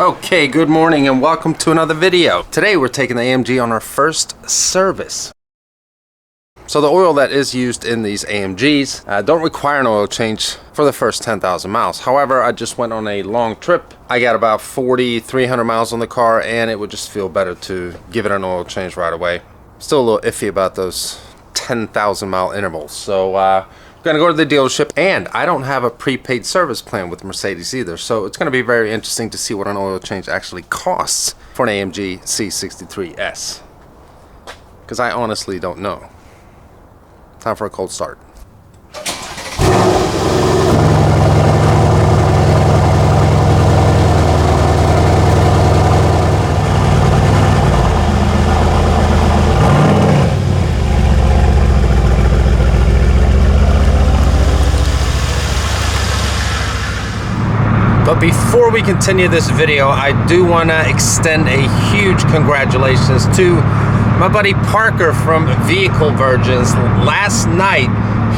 Okay, good morning and welcome to another video. Today we're taking the AMG on our first service. So the oil that is used in these AMGs don't require an oil change for the first 10,000 miles. However, I just went on a long trip. I got about 300 miles on the car, and it would just feel better to give it an oil change right away. Still a little iffy about those 10,000 mile intervals. So we're gonna go to the dealership, and I don't have a prepaid service plan with Mercedes either. So it's gonna be very interesting to see what an oil change actually costs for an AMG C63s. Because I honestly don't know. Time for a cold start. But before we continue this video, I do want to extend a huge congratulations to my buddy Parker from Vehicle Virgins. Last night,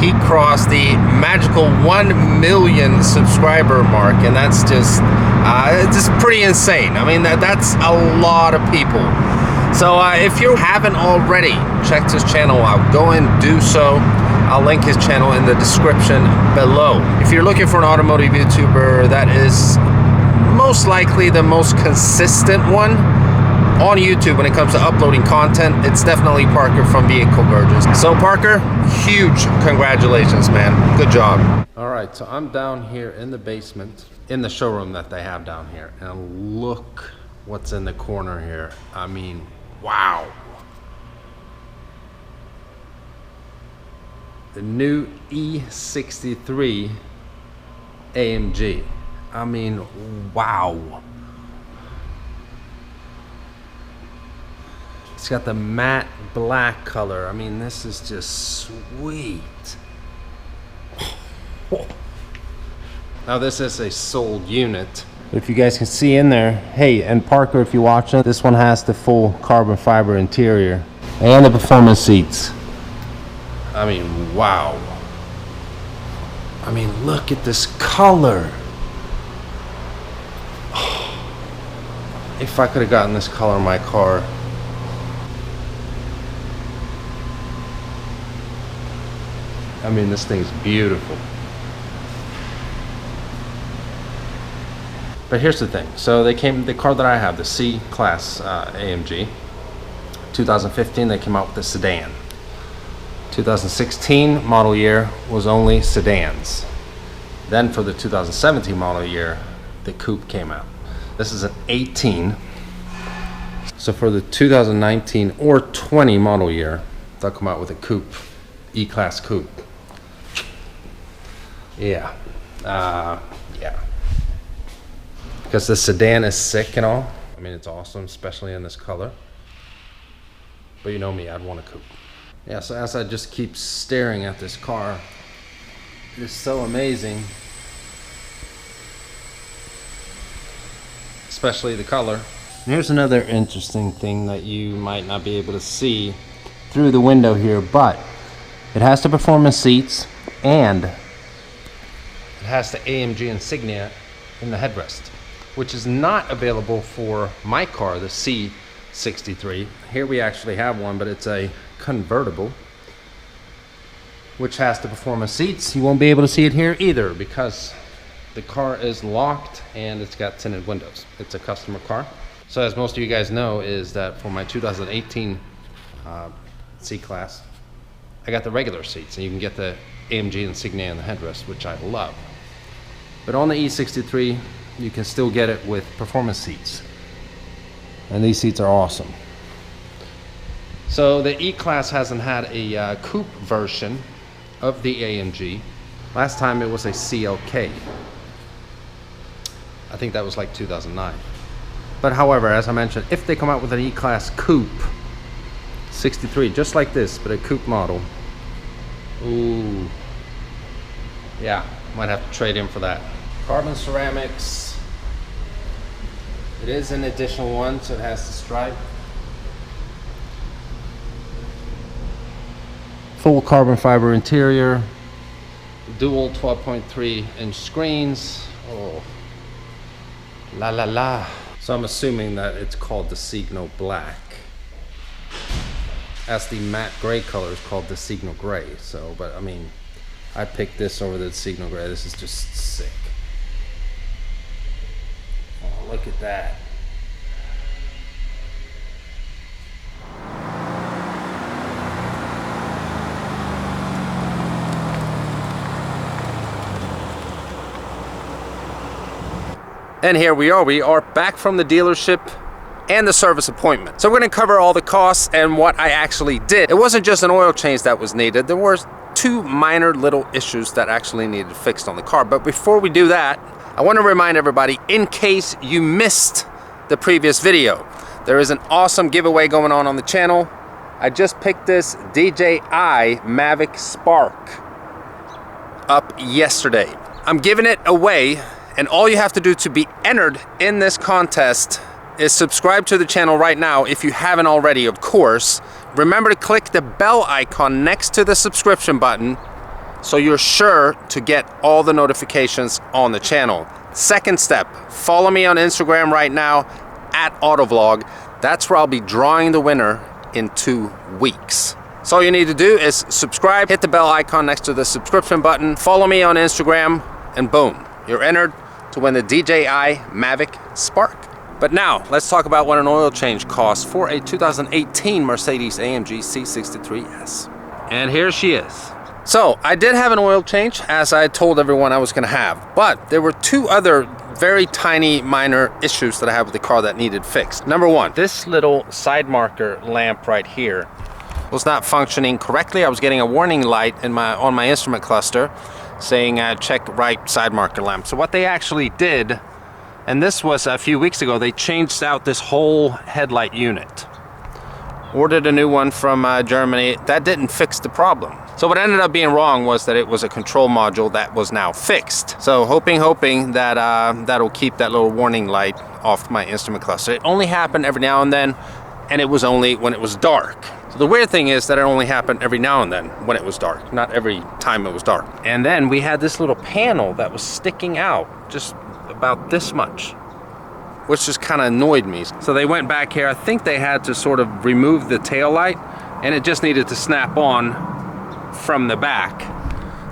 he crossed the magical 1 million subscriber mark, and that's just pretty insane. I mean, that's a lot of people. So if you haven't already checked his channel out, go and do so. I'll link his channel in the description below. If you're looking for an automotive YouTuber that is most likely the most consistent one on YouTube when it comes to uploading content, it's definitely Parker from Vehicle Virgins. So Parker, huge congratulations, man. Good job. All right, so I'm down here in the basement, in the showroom that they have down here, and look what's in the corner here. I mean, wow. The new E63 AMG. I mean, wow. It's got the matte black color. I mean, this is just sweet. Now, this is a sold unit. If you guys can see in there, hey, and Parker, if you're watching, this one has the full carbon fiber interior and the performance seats. I mean, wow. I mean, look at this color. If I could have gotten this color in my car. I mean, this thing's beautiful. But here's the thing. So the car that I have, the C-Class AMG, 2015, they came out with the sedan. 2016 model year was only sedans. Then for the 2017 model year, the coupe came out. This is an 18. So for the 2019 or 20 model year, they'll come out with a coupe, E-Class coupe. Yeah. Yeah. Because the sedan is sick and all. I mean, it's awesome, especially in this color. But you know me, I'd want a coupe. Yeah, so as I just keep staring at this car, it's so amazing. Especially the color. And here's another interesting thing that you might not be able to see through the window here, but it has the performance seats and it has the AMG insignia in the headrest, which is not available for my car, the C63. Here we actually have one, but it's a convertible, which has the performance seats. You won't be able to see it here either because the car is locked and it's got tinted windows. It's a customer car. So as most of you guys know, is that for my 2018 C-Class, I got the regular seats, and you can get the AMG insignia in the headrest, which I love. But on the E63, you can still get it with performance seats, and these seats are awesome. So the E-Class hasn't had a coupe version of the AMG. Last time it was a CLK. I think that was like 2009. But however, as I mentioned, if they come out with an E-Class coupe 63, just like this, but a coupe model, ooh, yeah, might have to trade in for that. Carbon ceramics. It is an additional one, so it has the stripe. Full carbon fiber interior, dual 12.3 inch screens. Oh, la la la. So I'm assuming that it's called the Signo Black, as the matte gray color is called the Signo Gray. So, but I mean, I picked this over the Signo Gray. This is just sick. Oh, look at that. And here we are back from the dealership and the service appointment. So we're gonna cover all the costs and what I actually did. It wasn't just an oil change that was needed. There were two minor little issues that actually needed fixed on the car. But before we do that, I wanna remind everybody, in case you missed the previous video, there is an awesome giveaway going on the channel. I just picked this DJI Mavic Spark up yesterday. I'm giving it away, and all you have to do to be entered in this contest is subscribe to the channel right now if you haven't already, of course. Remember to click the bell icon next to the subscription button so you're sure to get all the notifications on the channel. Second step, follow me on Instagram right now at AutoVlog. That's where I'll be drawing the winner in 2 weeks. So all you need to do is subscribe, hit the bell icon next to the subscription button, follow me on Instagram, and boom, you're entered to win the DJI Mavic Spark. But now, let's talk about what an oil change costs for a 2018 Mercedes AMG C63s. And here she is. So, I did have an oil change, as I told everyone I was gonna have, but there were two other very tiny minor issues that I have with the car that needed fixed. Number one, this little side marker lamp right here was not functioning correctly. I was getting a warning light on my instrument cluster saying check right side marker lamp. So what they actually did, and this was a few weeks ago, they changed out this whole headlight unit. Ordered a new one from Germany. That didn't fix the problem. So what ended up being wrong was that it was a control module that was now fixed. So hoping that that'll keep that little warning light off my instrument cluster. It only happened every now and then, and it was only when it was dark. So the weird thing is that it only happened every now and then when it was dark, not every time it was dark. And then we had this little panel that was sticking out just about this much, which just kind of annoyed me. So they went back here. I think they had to sort of remove the tail light, and it just needed to snap on from the back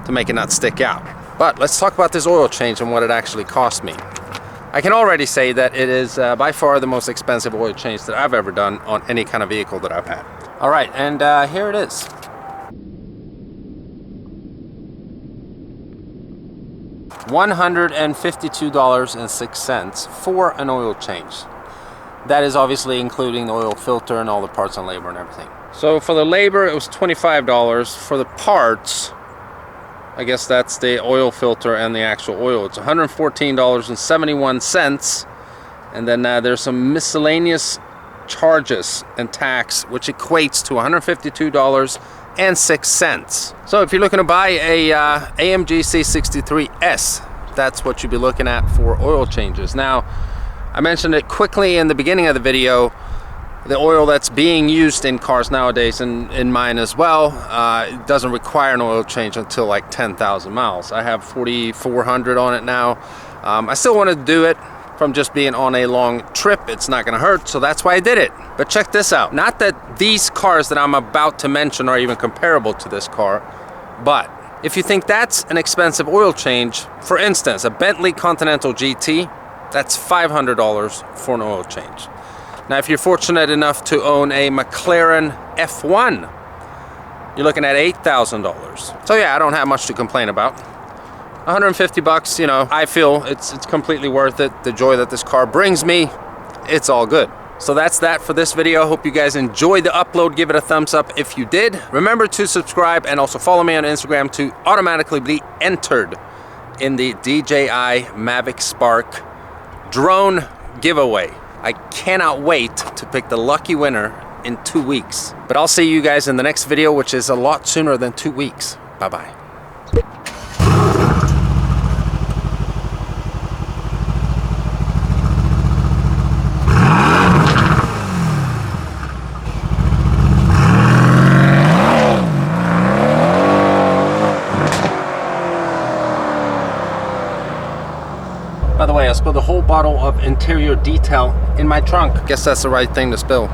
to make it not stick out. But let's talk about this oil change and what it actually cost me. I can already say that it is by far the most expensive oil change that I've ever done on any kind of vehicle that I've had. All right, and here it is. $152.06 for an oil change. That is obviously including the oil filter and all the parts and labor and everything. So for the labor, it was $25. For the parts, I guess that's the oil filter and the actual oil, it's $114.71. And then there's some miscellaneous charges and tax, which equates to $152.06. So if you're looking to buy a AMG C63s, that's what you'd be looking at for oil changes. Now, I mentioned it quickly in the beginning of the video, the oil that's being used in cars nowadays, and in mine as well, it doesn't require an oil change until like 10,000 miles. I have 4,400 on it now. I still want to do it from just being on a long trip. It's not gonna hurt, so that's why I did it. But check this out. Not that these cars that I'm about to mention are even comparable to this car, but if you think that's an expensive oil change, for instance, a Bentley Continental GT, that's $500 for an oil change. Now, if you're fortunate enough to own a McLaren F1, you're looking at $8,000. So yeah, I don't have much to complain about. 150 bucks, you know, I feel it's completely worth it. The joy that this car brings me, it's all good. So that's that for this video. Hope you guys enjoyed the upload. Give it a thumbs up if you did. Remember to subscribe and also follow me on Instagram to automatically be entered in the DJI Mavic Spark drone giveaway. I cannot wait to pick the lucky winner in 2 weeks. But I'll see you guys in the next video, which is a lot sooner than 2 weeks. Bye-bye. By the way, I spilled a whole bottle of interior detail in my trunk. Guess that's the right thing to spill.